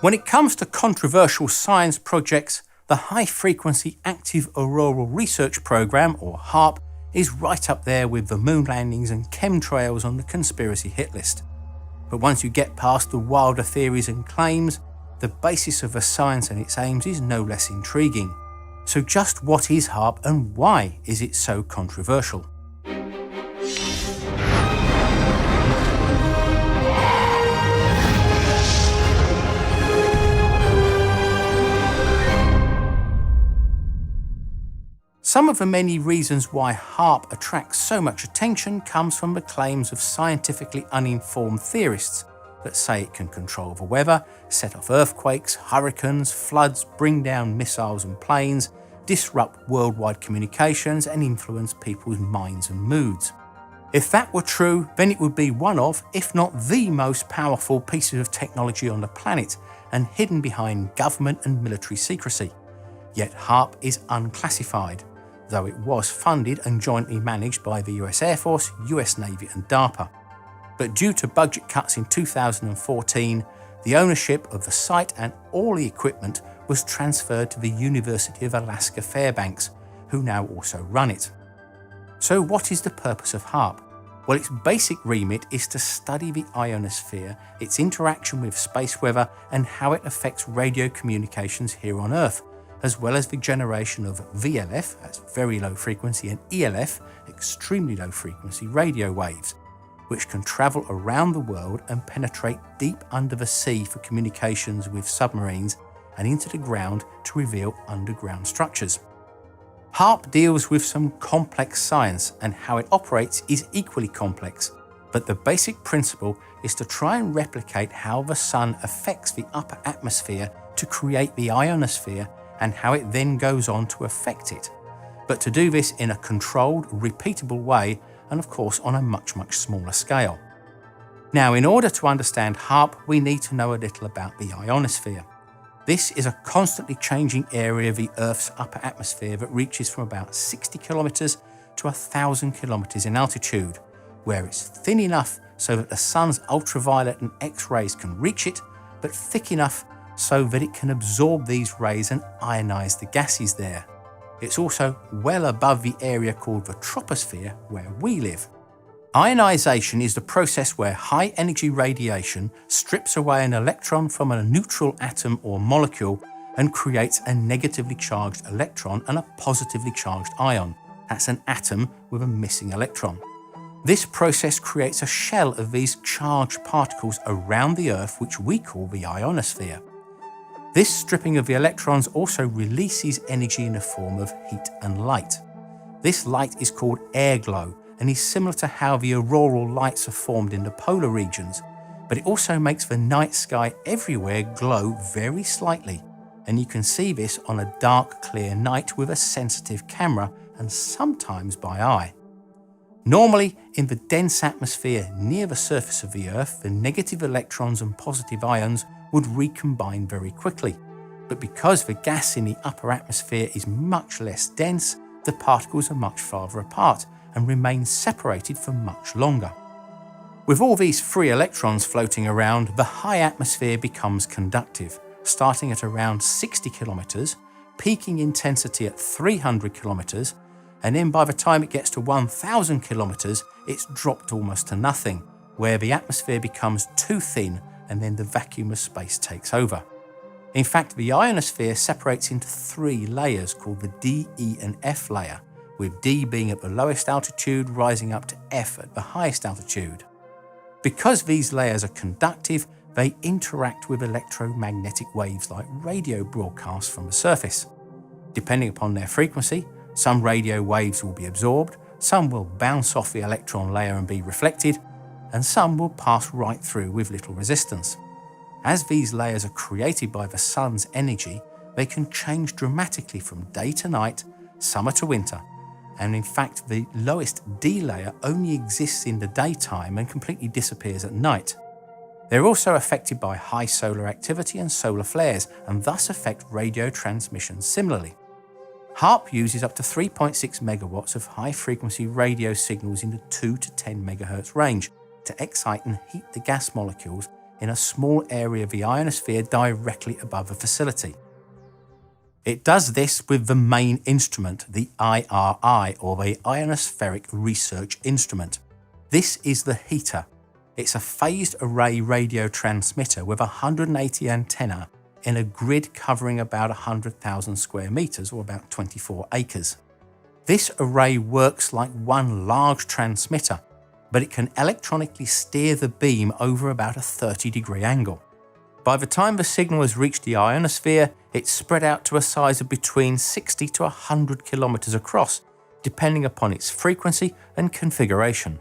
When it comes to controversial science projects, the High Frequency Active Auroral Research Programme, or HAARP, is right up there with the moon landings and chemtrails on the conspiracy hit list. But once you get past the wilder theories and claims, the basis of the science and its aims is no less intriguing. So just what is HAARP and why is it so controversial? Some of the many reasons why HAARP attracts so much attention comes from the claims of scientifically uninformed theorists that say it can control the weather, set off earthquakes, hurricanes, floods, bring down missiles and planes, disrupt worldwide communications and influence people's minds and moods. If that were true, then it would be one of, if not the most powerful pieces of technology on the planet and hidden behind government and military secrecy. Yet HAARP is unclassified, though it was funded and jointly managed by the US Air Force, US Navy and DARPA. But due to budget cuts in 2014, the ownership of the site and all the equipment was transferred to the University of Alaska Fairbanks, who now also run it. So what is the purpose of HAARP? Well, its basic remit is to study the ionosphere, its interaction with space weather and how it affects radio communications here on Earth, as well as the generation of VLF, that's very low frequency, and ELF, extremely low frequency radio waves, which can travel around the world and penetrate deep under the sea for communications with submarines and into the ground to reveal underground structures. HAARP deals with some complex science, and how it operates is equally complex, but the basic principle is to try and replicate how the sun affects the upper atmosphere to create the ionosphere and how it then goes on to affect it, but to do this in a controlled, repeatable way and of course on a much smaller scale. Now, in order to understand HAARP, we need to know a little about the ionosphere. This is a constantly changing area of the Earth's upper atmosphere that reaches from about 60 kilometers to 1,000 kilometers in altitude, where it's thin enough so that the sun's ultraviolet and X-rays can reach it, but thick enough so that it can absorb these rays and ionize the gases there. It's also well above the area called the troposphere, where we live. Ionization is the process where high-energy radiation strips away an electron from a neutral atom or molecule and creates a negatively charged electron and a positively charged ion. That's an atom with a missing electron. This process creates a shell of these charged particles around the Earth, which we call the ionosphere. This stripping of the electrons also releases energy in the form of heat and light. This light is called air glow and is similar to how the auroral lights are formed in the polar regions, but it also makes the night sky everywhere glow very slightly, and you can see this on a dark, clear night with a sensitive camera and sometimes by eye. Normally, in the dense atmosphere near the surface of the Earth, the negative electrons and positive ions would recombine very quickly. But because the gas in the upper atmosphere is much less dense, the particles are much farther apart and remain separated for much longer. With all these free electrons floating around, the high atmosphere becomes conductive, starting at around 60 kilometers, peaking intensity at 300 kilometers, and then by the time it gets to 1,000 kilometers, it's dropped almost to nothing, where the atmosphere becomes too thin and then the vacuum of space takes over. In fact, the ionosphere separates into 3 layers called the D, E and F layer, with D being at the lowest altitude rising up to F at the highest altitude. Because these layers are conductive, they interact with electromagnetic waves like radio broadcasts from the surface. Depending upon their frequency, some radio waves will be absorbed, some will bounce off the electron layer and be reflected, and some will pass right through with little resistance. As these layers are created by the sun's energy, they can change dramatically from day to night, summer to winter, and in fact the lowest D layer only exists in the daytime and completely disappears at night. They're also affected by high solar activity and solar flares, and thus affect radio transmissions similarly. HAARP uses up to 3.6 megawatts of high-frequency radio signals in the 2 to 10 megahertz range to excite and heat the gas molecules in a small area of the ionosphere directly above the facility. It does this with the main instrument, the IRI, or the Ionospheric Research Instrument. This is the heater. It's a phased array radio transmitter with 180 antennae in a grid covering about 100,000 square meters, or about 24 acres. This array works like one large transmitter, but it can electronically steer the beam over about a 30-degree angle. By the time the signal has reached the ionosphere, it's spread out to a size of between 60 to 100 kilometers across, depending upon its frequency and configuration.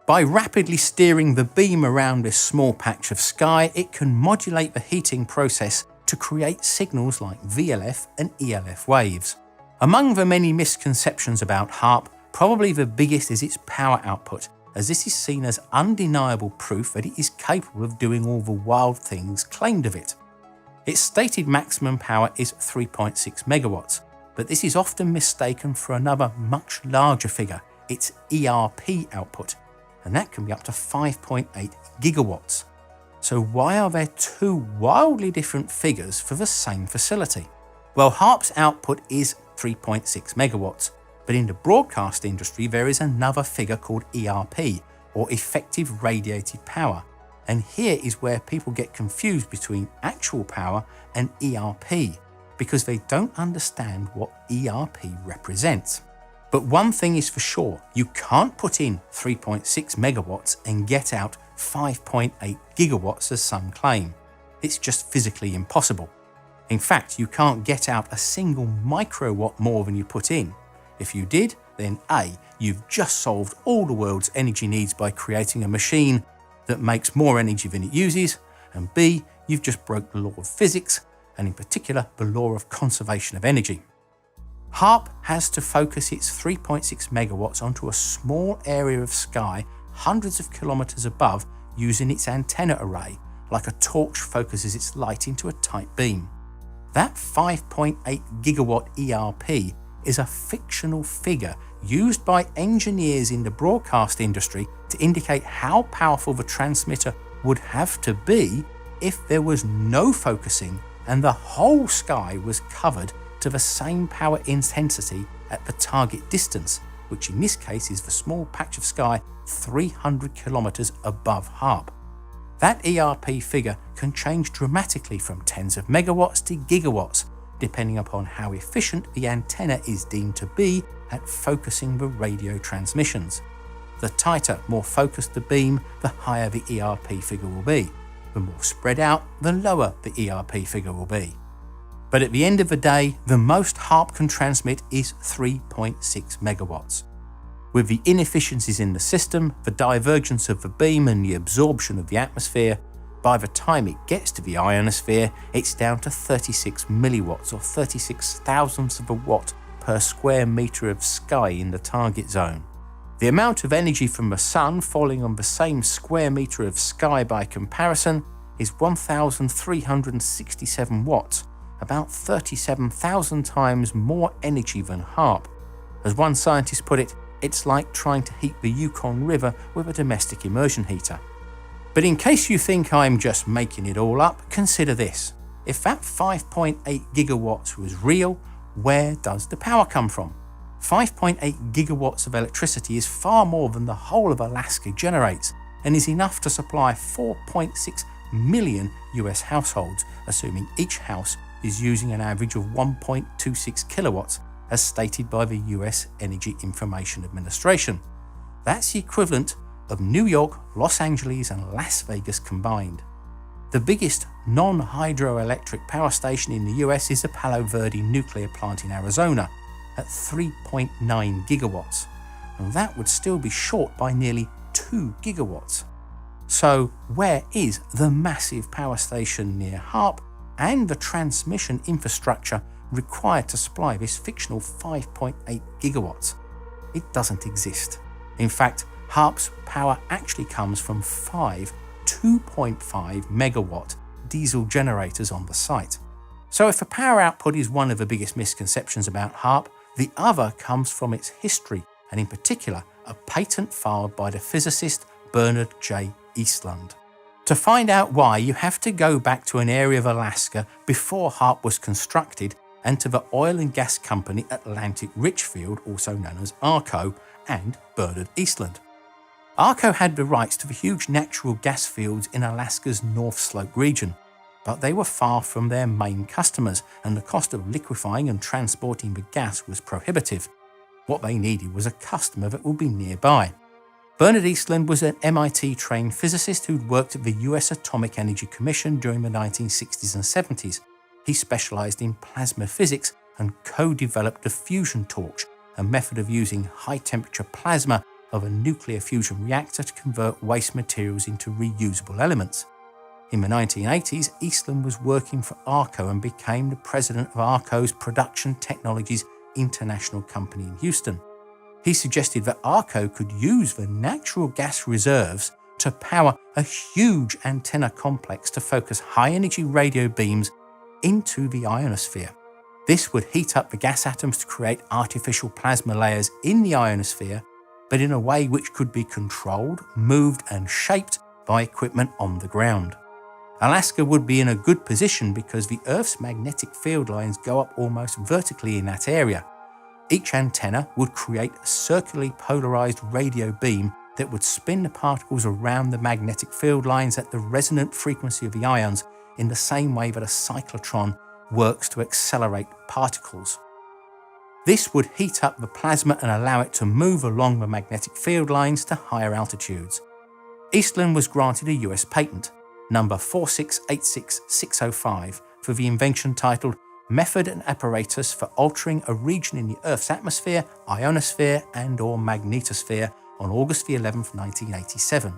By rapidly steering the beam around this small patch of sky, it can modulate the heating process to create signals like VLF and ELF waves. Among the many misconceptions about HAARP, probably the biggest is its power output, as this is seen as undeniable proof that it is capable of doing all the wild things claimed of it. Its stated maximum power is 3.6 megawatts, but this is often mistaken for another much larger figure, its ERP output, and that can be up to 5.8 gigawatts. So why are there two wildly different figures for the same facility? Well, HAARP's output is 3.6 megawatts, but in the broadcast industry there is another figure called ERP, or effective radiated power, and here is where people get confused between actual power and ERP, because they don't understand what ERP represents. But one thing is for sure, you can't put in 3.6 megawatts and get out 5.8 gigawatts as some claim. It's just physically impossible. In fact, you can't get out a single microwatt more than you put in. If you did, then A, you've just solved all the world's energy needs by creating a machine that makes more energy than it uses, and B, you've just broke the law of physics, and in particular the law of conservation of energy. HAARP has to focus its 3.6 megawatts onto a small area of sky hundreds of kilometers above using its antenna array, like a torch focuses its light into a tight beam. That 5.8 gigawatt ERP is a fictional figure used by engineers in the broadcast industry to indicate how powerful the transmitter would have to be if there was no focusing and the whole sky was covered to the same power intensity at the target distance, which in this case is the small patch of sky 300 kilometers above HAARP. That ERP figure can change dramatically from tens of megawatts to gigawatts, depending upon how efficient the antenna is deemed to be at focusing the radio transmissions. The tighter, more focused the beam, the higher the ERP figure will be. The more spread out, the lower the ERP figure will be. But at the end of the day, the most HAARP can transmit is 3.6 megawatts. With the inefficiencies in the system, the divergence of the beam and the absorption of the atmosphere, by the time it gets to the ionosphere, it's down to 36 milliwatts, or 36 thousandths of a watt per square meter of sky in the target zone. The amount of energy from the sun falling on the same square meter of sky by comparison is 1,367 watts, about 37,000 times more energy than HAARP. As one scientist put it, it's like trying to heat the Yukon River with a domestic immersion heater. But in case you think I'm just making it all up, consider this. If that 5.8 gigawatts was real, where does the power come from? 5.8 gigawatts of electricity is far more than the whole of Alaska generates, and is enough to supply 4.6 million US households, assuming each house is using an average of 1.26 kilowatts, as stated by the US Energy Information Administration. That's the equivalent of New York, Los Angeles and Las Vegas combined. The biggest non-hydroelectric power station in the US is the Palo Verde nuclear plant in Arizona at 3.9 gigawatts, and that would still be short by nearly 2 gigawatts. So where is the massive power station near HAARP and the transmission infrastructure required to supply this fictional 5.8 gigawatts? It doesn't exist. In fact, HAARP's power actually comes from 5 2.5 megawatt diesel generators on the site. So if the power output is one of the biggest misconceptions about HAARP, the other comes from its history, and in particular, a patent filed by the physicist Bernard J. Eastlund. To find out why, you have to go back to an area of Alaska before HAARP was constructed and to the oil and gas company Atlantic Richfield, also known as ARCO, and Bernard Eastland. ARCO had the rights to the huge natural gas fields in Alaska's North Slope region, but they were far from their main customers and the cost of liquefying and transporting the gas was prohibitive. What they needed was a customer that would be nearby. Bernard Eastland was an MIT-trained physicist who'd worked at the US Atomic Energy Commission during the 1960s and 70s. He specialised in plasma physics and co-developed the fusion torch, a method of using high-temperature plasma of a nuclear fusion reactor to convert waste materials into reusable elements. In the 1980s, Eastland was working for ARCO and became the president of ARCO's Production Technologies International Company in Houston. He suggested that ARCO could use the natural gas reserves to power a huge antenna complex to focus high-energy radio beams into the ionosphere. This would heat up the gas atoms to create artificial plasma layers in the ionosphere, but in a way which could be controlled, moved and shaped by equipment on the ground. Alaska would be in a good position because the Earth's magnetic field lines go up almost vertically in that area. Each antenna would create a circularly polarized radio beam that would spin the particles around the magnetic field lines at the resonant frequency of the ions in the same way that a cyclotron works to accelerate particles. This would heat up the plasma and allow it to move along the magnetic field lines to higher altitudes. Eastland was granted a US patent, number 4686605, for the invention titled Method and Apparatus for Altering a Region in the Earth's Atmosphere, Ionosphere and/or Magnetosphere on August 11, 1987.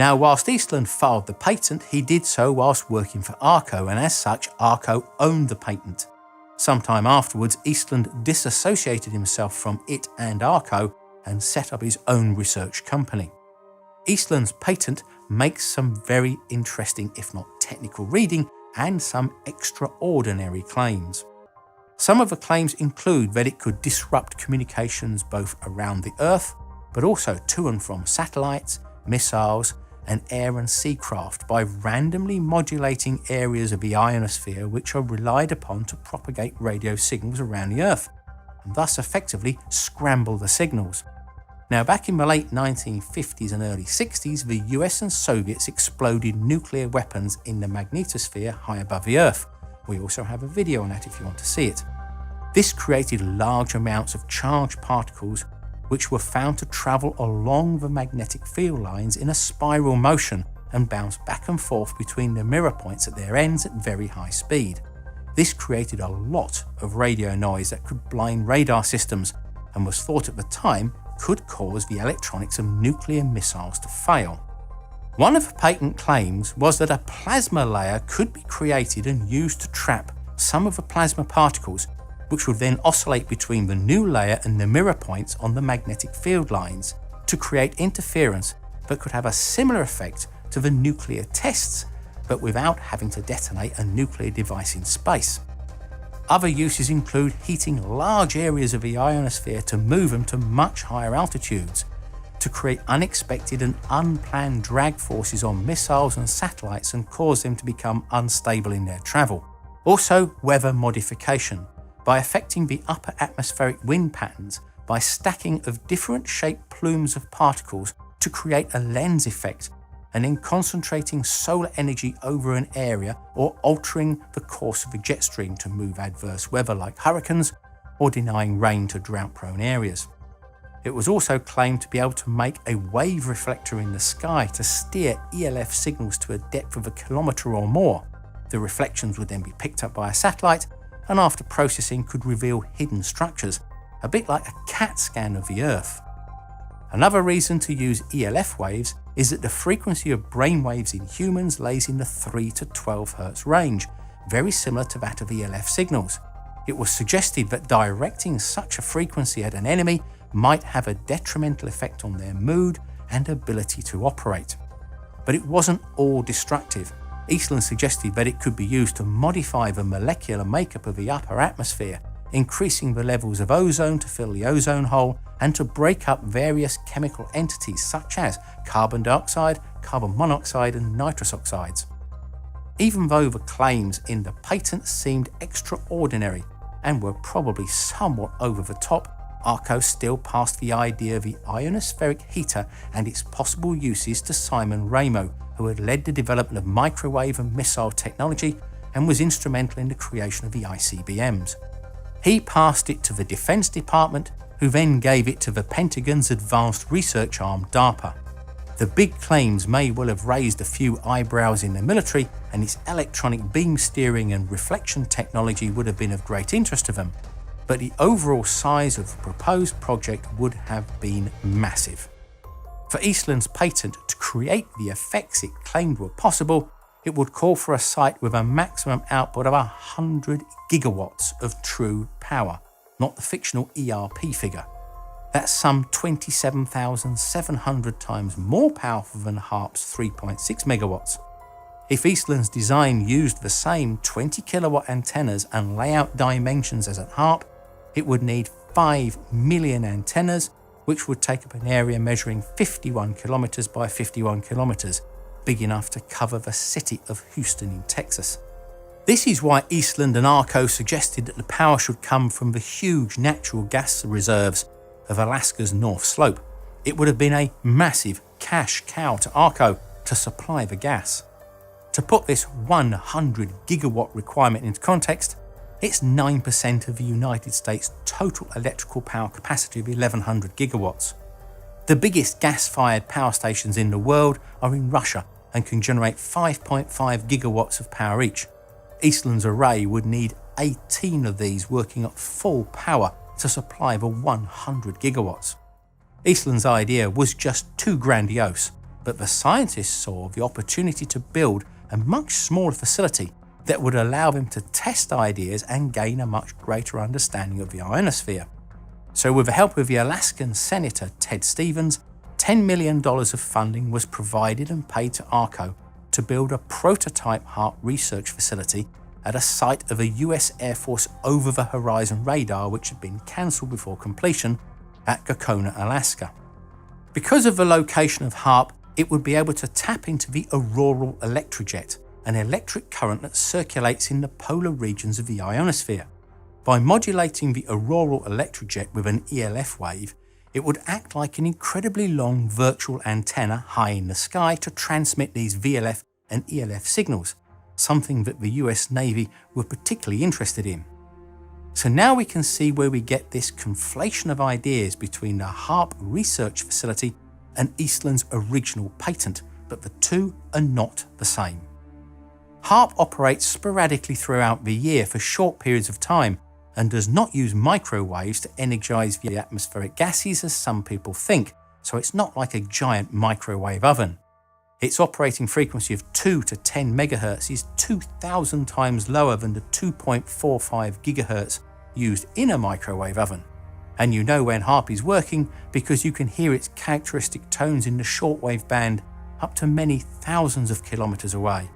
Now, whilst Eastland filed the patent, he did so whilst working for ARCO, and as such, ARCO owned the patent. Sometime afterwards, Eastland disassociated himself from it and ARCO and set up his own research company. Eastland's patent makes some very interesting, if not technical reading, and some extraordinary claims. Some of the claims include that it could disrupt communications both around the Earth, but also to and from satellites, missiles, and air and sea craft by randomly modulating areas of the ionosphere which are relied upon to propagate radio signals around the Earth, and thus effectively scramble the signals. Now, back in the late 1950s and early 60s, the US and Soviets exploded nuclear weapons in the magnetosphere high above the Earth. We also have a video on that if you want to see it. This created large amounts of charged particles which were found to travel along the magnetic field lines in a spiral motion and bounce back and forth between the mirror points at their ends at very high speed. This created a lot of radio noise that could blind radar systems and was thought at the time could cause the electronics of nuclear missiles to fail. One of the patent claims was that a plasma layer could be created and used to trap some of the plasma particles, which would then oscillate between the new layer and the mirror points on the magnetic field lines to create interference that could have a similar effect to the nuclear tests, but without having to detonate a nuclear device in space. Other uses include heating large areas of the ionosphere to move them to much higher altitudes, to create unexpected and unplanned drag forces on missiles and satellites and cause them to become unstable in their travel. Also, weather modification, by affecting the upper atmospheric wind patterns by stacking of different shaped plumes of particles to create a lens effect, and then concentrating solar energy over an area or altering the course of a jet stream to move adverse weather like hurricanes or denying rain to drought-prone areas. It was also claimed to be able to make a wave reflector in the sky to steer ELF signals to a depth of 1 kilometre or more. The reflections would then be picked up by a satellite and after processing could reveal hidden structures, a bit like a CAT scan of the Earth. Another reason to use ELF waves is that the frequency of brain waves in humans lays in the 3 to 12 Hz range, very similar to that of ELF signals. It was suggested that directing such a frequency at an enemy might have a detrimental effect on their mood and ability to operate. But it wasn't all destructive. Eastland suggested that it could be used to modify the molecular makeup of the upper atmosphere, increasing the levels of ozone to fill the ozone hole and to break up various chemical entities such as carbon dioxide, carbon monoxide and nitrous oxides. Even though the claims in the patent seemed extraordinary and were probably somewhat over the top, ARCO still passed the idea of the ionospheric heater and its possible uses to Simon Ramo, who had led the development of microwave and missile technology and was instrumental in the creation of the ICBMs. He passed it to the Defense Department, who then gave it to the Pentagon's advanced research arm DARPA. The big claims may well have raised a few eyebrows in the military, and its electronic beam steering and reflection technology would have been of great interest to them, but the overall size of the proposed project would have been massive. For Eastland's patent to create the effects it claimed were possible, it would call for a site with a maximum output of 100 gigawatts of true power, not the fictional ERP figure. That's some 27,700 times more powerful than HAARP's 3.6 megawatts. If Eastland's design used the same 20 kilowatt antennas and layout dimensions as at HAARP, it would need 5 million antennas, which would take up an area measuring 51 kilometers by 51 kilometers, big enough to cover the city of Houston in Texas. This is why Eastland and ARCO suggested that the power should come from the huge natural gas reserves of Alaska's North Slope. It would have been a massive cash cow to ARCO to supply the gas. To put this 100 gigawatt requirement into context, it's 9% of the United States' total electrical power capacity of 1,100 gigawatts. The biggest gas-fired power stations in the world are in Russia and can generate 5.5 gigawatts of power each. Eastland's array would need 18 of these working at full power to supply the 100 gigawatts. Eastland's idea was just too grandiose, but the scientists saw the opportunity to build a much smaller facility that would allow them to test ideas and gain a much greater understanding of the ionosphere. So with the help of the Alaskan Senator Ted Stevens, $10 million of funding was provided and paid to ARCO to build a prototype HAARP research facility at a site of a US Air Force over-the-horizon radar which had been cancelled before completion at Gakona, Alaska. Because of the location of HAARP, it would be able to tap into the auroral electrojet, an electric current that circulates in the polar regions of the ionosphere. By modulating the auroral electrojet with an ELF wave, it would act like an incredibly long virtual antenna high in the sky to transmit these VLF and ELF signals, something that the US Navy were particularly interested in. So now we can see where we get this conflation of ideas between the HAARP research facility and Eastland's original patent, but the two are not the same. HAARP operates sporadically throughout the year for short periods of time and does not use microwaves to energize the atmospheric gases as some people think, so it's not like a giant microwave oven. Its operating frequency of 2 to 10 megahertz is 2,000 times lower than the 2.45 gigahertz used in a microwave oven. And you know when HAARP is working because you can hear its characteristic tones in the shortwave band up to many thousands of kilometers away.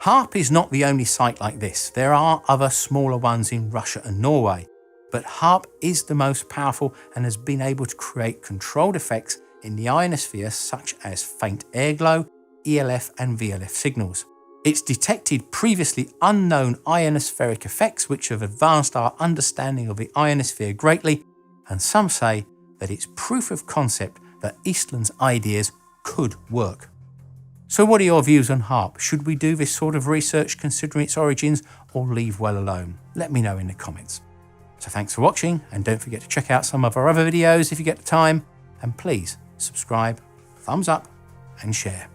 HAARP is not the only site like this. There are other smaller ones in Russia and Norway, but HAARP is the most powerful and has been able to create controlled effects in the ionosphere such as faint airglow, ELF and VLF signals. It's detected previously unknown ionospheric effects which have advanced our understanding of the ionosphere greatly, and some say that it's proof of concept that Eastland's ideas could work. So what are your views on HAARP? Should we do this sort of research considering its origins or leave well alone? Let me know in the comments. So thanks for watching, and don't forget to check out some of our other videos if you get the time, and please subscribe, thumbs up and share.